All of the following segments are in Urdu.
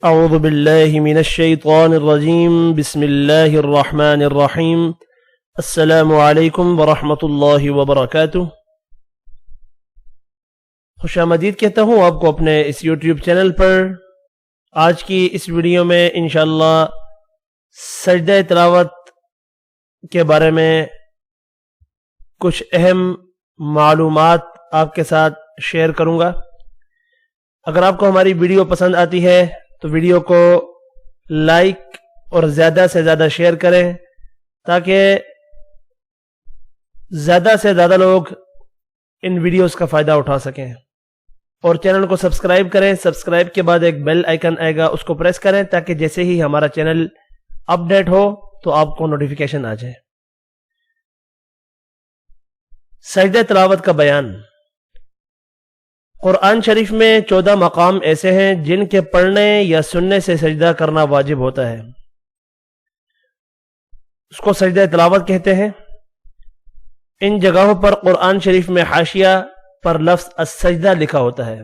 اعوذ باللہ من الشیطان الرجیم بسم اللہ الرحمن الرحیم السلام علیکم ورحمۃ اللہ وبرکاتہ۔ خوش آمدید کہتا ہوں آپ کو اپنے اس یوٹیوب چینل پر۔ آج کی اس ویڈیو میں انشاءاللہ سجدہ تلاوت کے بارے میں کچھ اہم معلومات آپ کے ساتھ شیئر کروں گا۔ اگر آپ کو ہماری ویڈیو پسند آتی ہے تو ویڈیو کو لائک اور زیادہ سے زیادہ شیئر کریں تاکہ زیادہ سے زیادہ لوگ ان ویڈیوز کا فائدہ اٹھا سکیں، اور چینل کو سبسکرائب کریں۔ سبسکرائب کے بعد ایک بیل آئیکن آئے گا، اس کو پریس کریں تاکہ جیسے ہی ہمارا چینل اپڈیٹ ہو تو آپ کو نوٹیفیکیشن آ جائے۔ سجدہ تلاوت کا بیان۔ قرآن شریف میں 14 مقام ایسے ہیں جن کے پڑھنے یا سننے سے سجدہ کرنا واجب ہوتا ہے، اس کو سجدہ تلاوت کہتے ہیں۔ ان جگہوں پر قرآن شریف میں حاشیہ پر لفظ السجدہ لکھا ہوتا ہے،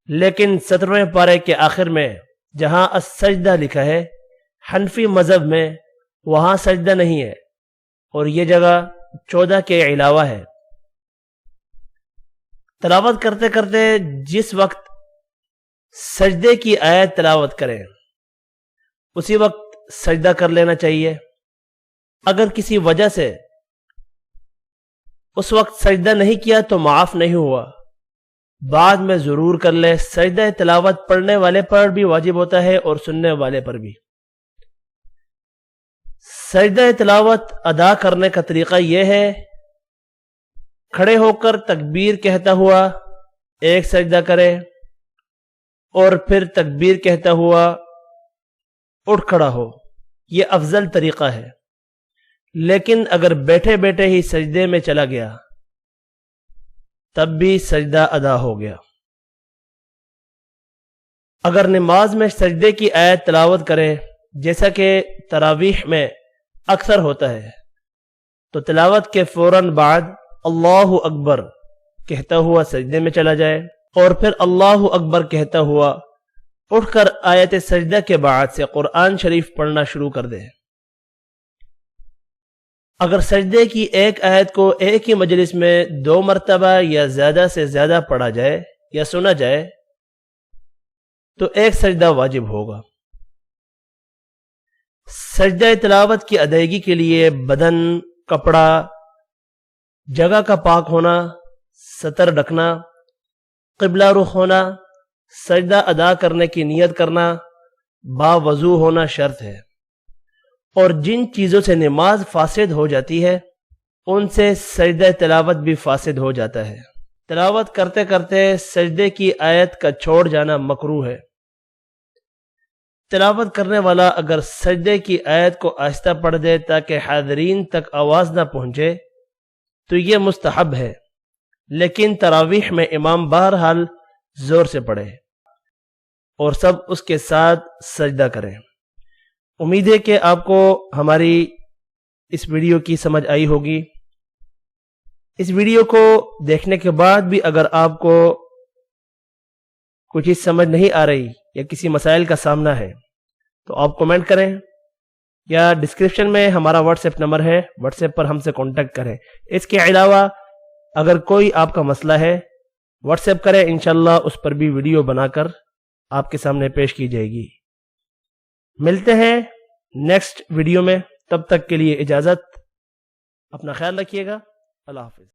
لیکن 17ویں پارے کے آخر میں جہاں السجدہ لکھا ہے حنفی مذہب میں وہاں سجدہ نہیں ہے، اور یہ جگہ 14 کے علاوہ ہے۔ تلاوت کرتے کرتے جس وقت سجدے کی آیت تلاوت کریں اسی وقت سجدہ کر لینا چاہیے۔ اگر کسی وجہ سے اس وقت سجدہ نہیں کیا تو معاف نہیں ہوا، بعد میں ضرور کر لے۔ سجدہ تلاوت پڑھنے والے پر بھی واجب ہوتا ہے اور سننے والے پر بھی۔ سجدہ تلاوت ادا کرنے کا طریقہ یہ ہے، کھڑے ہو کر تکبیر کہتا ہوا ایک سجدہ کرے اور پھر تکبیر کہتا ہوا اٹھ کھڑا ہو، یہ افضل طریقہ ہے۔ لیکن اگر بیٹھے بیٹھے ہی سجدے میں چلا گیا تب بھی سجدہ ادا ہو گیا۔ اگر نماز میں سجدے کی آیت تلاوت کرے جیسا کہ تراویح میں اکثر ہوتا ہے تو تلاوت کے فوراً بعد اللہ اکبر کہتا ہوا سجدے میں چلا جائے، اور پھر اللہ اکبر کہتا ہوا اٹھ کر آیت سجدہ کے بعد سے قرآن شریف پڑھنا شروع کر دے۔ اگر سجدے کی ایک آیت کو ایک ہی مجلس میں 2 مرتبہ یا زیادہ سے زیادہ پڑھا جائے یا سنا جائے تو ایک سجدہ واجب ہوگا۔ سجدہ تلاوت کی ادائیگی کے لیے بدن، کپڑا، جگہ کا پاک ہونا، ستر ڈھکنا، قبلہ رخ ہونا، سجدہ ادا کرنے کی نیت کرنا، باوضو ہونا شرط ہے، اور جن چیزوں سے نماز فاسد ہو جاتی ہے ان سے سجدہ تلاوت بھی فاسد ہو جاتا ہے۔ تلاوت کرتے کرتے سجدے کی آیت کا چھوڑ جانا مکروہ ہے۔ تلاوت کرنے والا اگر سجدے کی آیت کو آہستہ پڑھ دے تاکہ حاضرین تک آواز نہ پہنچے تو یہ مستحب ہے، لیکن تراویح میں امام بہرحال زور سے پڑھے اور سب اس کے ساتھ سجدہ کریں۔ امید ہے کہ آپ کو ہماری اس ویڈیو کی سمجھ آئی ہوگی۔ اس ویڈیو کو دیکھنے کے بعد بھی اگر آپ کو کچھ چیز سمجھ نہیں آ رہی یا کسی مسائل کا سامنا ہے تو آپ کمنٹ کریں، یا ڈسکرپشن میں ہمارا واٹس ایپ نمبر ہے، واٹس ایپ پر ہم سے کانٹیکٹ کریں۔ اس کے علاوہ اگر کوئی آپ کا مسئلہ ہے واٹس ایپ کریں، انشاءاللہ اس پر بھی ویڈیو بنا کر آپ کے سامنے پیش کی جائے گی۔ ملتے ہیں نیکسٹ ویڈیو میں، تب تک کے لیے اجازت، اپنا خیال رکھیے گا، اللہ حافظ۔